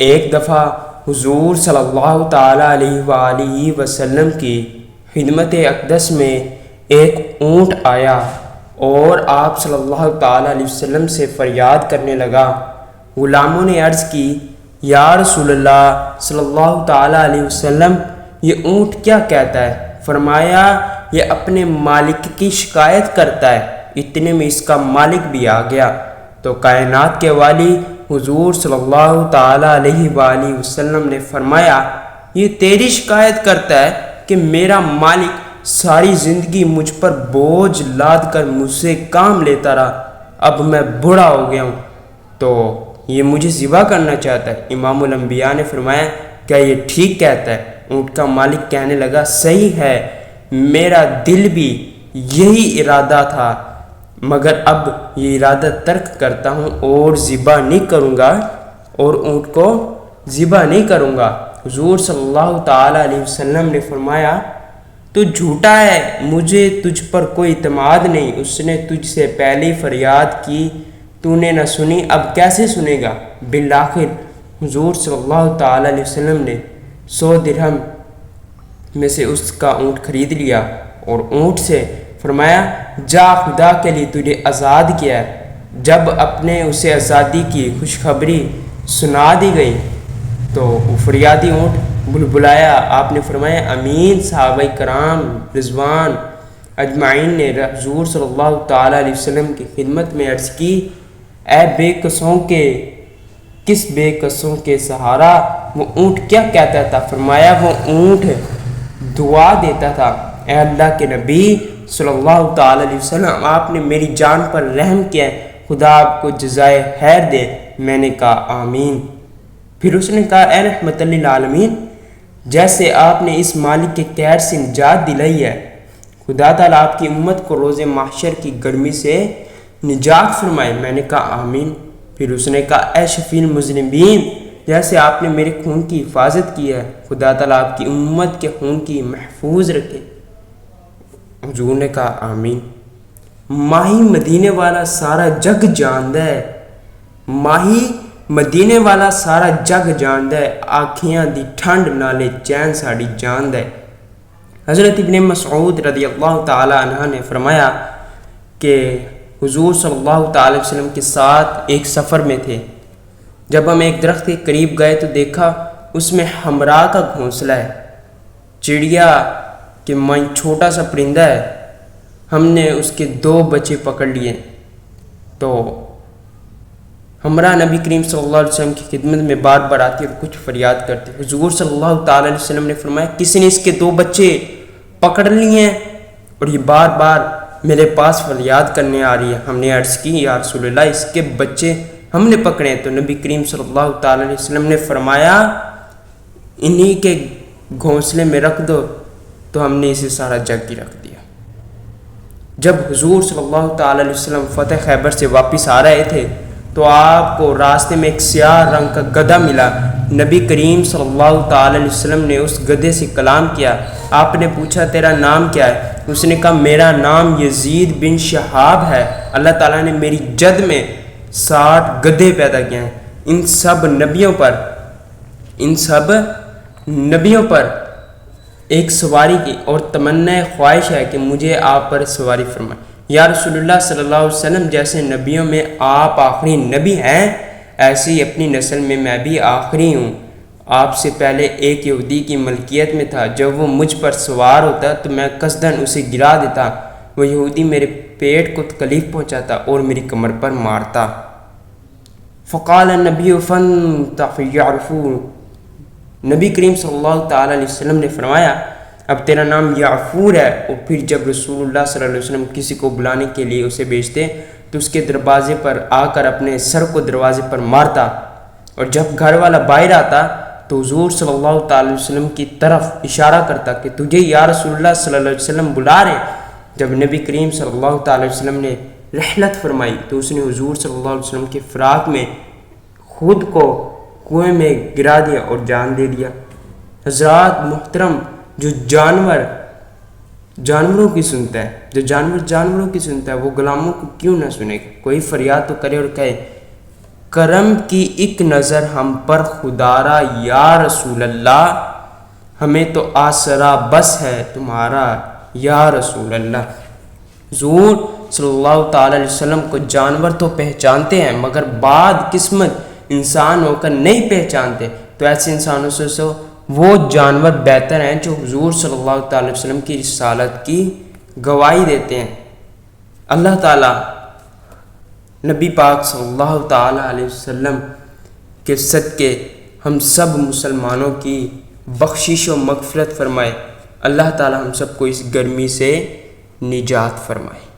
ایک دفعہ حضور صلی اللہ تعالیٰ علیہ وآلہ وسلم کی خدمت اقدس میں ایک اونٹ آیا اور آپ صلی اللہ تعالیٰ علیہ وسلم سے فریاد کرنے لگا۔ غلاموں نے عرض کی، یا رسول اللہ صلی اللہ تعالیٰ علیہ وسلم، یہ اونٹ کیا کہتا ہے؟ فرمایا، یہ اپنے مالک کی شکایت کرتا ہے۔ اتنے میں اس کا مالک بھی آ گیا تو کائنات کے والی حضور صلی اللہ تعالیٰ علیہ وآلہ وسلم نے فرمایا، یہ تیری شکایت کرتا ہے کہ میرا مالک ساری زندگی مجھ پر بوجھ لاد کر مجھ سے کام لیتا رہا، اب میں بوڑھا ہو گیا ہوں تو یہ مجھے ذبح کرنا چاہتا ہے۔ امام الانبیاء نے فرمایا، کیا یہ ٹھیک کہتا ہے؟ اونٹ کا مالک کہنے لگا، صحیح ہے، میرا دل بھی یہی ارادہ تھا، مگر اب یہ ارادہ ترک کرتا ہوں اور ذبح نہیں کروں گا، اور اونٹ کو ذبح نہیں کروں گا۔ حضور صلی اللہ تعالیٰ علیہ وسلم نے فرمایا، تو جھوٹا ہے، مجھے تجھ پر کوئی اعتماد نہیں، اس نے تجھ سے پہلے فریاد کی، تو نے نہ سنی، اب کیسے سنے گا؟ بالآخر حضور صلی اللہ تعالیٰ علیہ وسلم نے 100 درہم میں سے اس کا اونٹ خرید لیا اور اونٹ سے فرمایا، جا، خدا کے لیے تجھے آزاد کیا ہے۔ جب اپنے اسے آزادی کی خوشخبری سنا دی گئی تو وہ فریادی اونٹ بلبلایا۔ آپ نے فرمایا، امین۔ صحابہ کرام رضوان اجمعین نے حضور صلی اللہ تعالیٰ علیہ وسلم کی خدمت میں عرض کی، اے بے کسوں کے، کس بے کسوں کے سہارا؟ وہ اونٹ کیا کہتا تھا؟ فرمایا، وہ اونٹ دعا دیتا تھا، اے اللہ کے نبی صلی اللہ تعالیٰ علیہ وسلم، آپ نے میری جان پر رحم کیا ہے، خدا آپ کو جزائے خیر دے۔ میں نے کہا آمین۔ پھر اس نے کہا، اے رحمت للعالمین، جیسے آپ نے اس مالک کے قہر سے نجات دلائی ہے، خدا تعالیٰ آپ کی امت کو روز محشر کی گرمی سے نجات فرمائے۔ میں نے کہا آمین۔ پھر اس نے کہا، اے شفیع المذنبین، جیسے آپ نے میرے خون کی حفاظت کی ہے، خدا تعالیٰ آپ کی امت کے خون کی محفوظ رکھے۔ حضور نے کہا آمین۔ ماہی مدینے والا سارا جگ جاندا ہے، ماہی مدینے والا سارا جگ جاندا ہے، آنکھیاں دی ٹھنڈ نالے چین ساڑی جاندا ہے۔ حضرت ابن مسعود رضی اللہ تعالی عنہ نے فرمایا کہ حضور صلی اللہ تعالی وسلم کے ساتھ ایک سفر میں تھے۔ جب ہم ایک درخت کے قریب گئے تو دیکھا اس میں ہمراہ کا گھونسلہ ہے، چڑیا کہ مائیں چھوٹا سا پرندہ ہے۔ ہم نے اس کے 2 بچے پکڑ لیے تو ہمراہ نبی کریم صلی اللہ علیہ وسلم کی خدمت میں بار بار آتی اور کچھ فریاد کرتے۔ حضور صلی اللہ تعالی علیہ وسلم نے فرمایا، کسی نے اس کے 2 بچے پکڑ لیے ہیں اور یہ بار بار میرے پاس فریاد کرنے آ رہی ہے۔ ہم نے عرض کی، یا رسول اللہ، اس کے بچے ہم نے پکڑے ہیں۔ تو نبی کریم صلی اللہ تعالی علیہ وسلم نے فرمایا، انہی کے گھونسلے میں رکھ دو۔ تو ہم نے اسے سارا جگ ہی رکھ دیا۔ جب حضور صلی اللہ تعالی علیہ وسلم فتح خیبر سے واپس آ رہے تھے تو آپ کو راستے میں ایک سیاہ رنگ کا گدھا ملا۔ نبی کریم صلی اللہ تعالی علیہ وسلم نے اس گدھے سے کلام کیا۔ آپ نے پوچھا، تیرا نام کیا ہے؟ اس نے کہا، میرا نام یزید بن شہاب ہے، اللہ تعالیٰ نے میری جد میں 60 گدھے پیدا کیے ہیں، ان سب نبیوں پر ایک سواری کی اور تمنا خواہش ہے کہ مجھے آپ پر سواری فرمائے۔ یا رسول اللہ صلی اللہ علیہ وسلم، جیسے نبیوں میں آپ آخری نبی ہیں، ایسی ہی اپنی نسل میں میں بھی آخری ہوں۔ آپ سے پہلے ایک یہودی کی ملکیت میں تھا، جب وہ مجھ پر سوار ہوتا تو میں قصداً اسے گرا دیتا، وہ یہودی میرے پیٹ کو تکلیف پہنچاتا اور میری کمر پر مارتا۔ فقال النبی فَانْتَعْرِفُوا، نبی کریم صلی اللہ تعالی علیہ وسلم نے فرمایا، اب تیرا نام یعفور ہے۔ اور پھر جب رسول اللہ صلی اللہ علیہ وسلم کسی کو بلانے کے لیے اسے بھیجتے تو اس کے دروازے پر آ کر اپنے سر کو دروازے پر مارتا، اور جب گھر والا باہر آتا تو حضور صلی اللہ تعالی وسلم کی طرف اشارہ کرتا کہ تجھے یا رسول اللہ صلی اللہ علیہ وسلم بلا رہے ہیں۔ جب نبی کریم صلی اللہ تعالی وسلم نے رحلت فرمائی تو اس نے حضور صلی اللہ علیہ وسلم کے فراق میں خود کو کنویں میں گرا دیا اور جان دے دیا۔ حضرات محترم، جو جانوروں کی سنتا ہے، جانوروں کی سنتا ہے، وہ غلاموں کو کیوں نہ سنے گا؟ کوئی فریاد تو کرے اور کہے، کرم کی ایک نظر ہم پر خدارا یا رسول اللہ، ہمیں تو آسرا بس ہے تمہارا یا رسول اللہ۔ حضور صلی اللہ تعالیٰ علیہ وسلم کو جانور تو پہچانتے ہیں مگر بعد قسمت انسان ہو کر نہیں پہچانتے، تو ایسے انسانوں سے وہ جانور بہتر ہیں جو حضور صلی اللہ تعالیٰ علیہ وسلم کی رسالت کی گواہی دیتے ہیں۔ اللہ تعالیٰ نبی پاک صلی اللہ تعالیٰ علیہ وسلم کے صدقے ہم سب مسلمانوں کی بخشش و مغفرت فرمائے۔ اللہ تعالیٰ ہم سب کو اس گرمی سے نجات فرمائے۔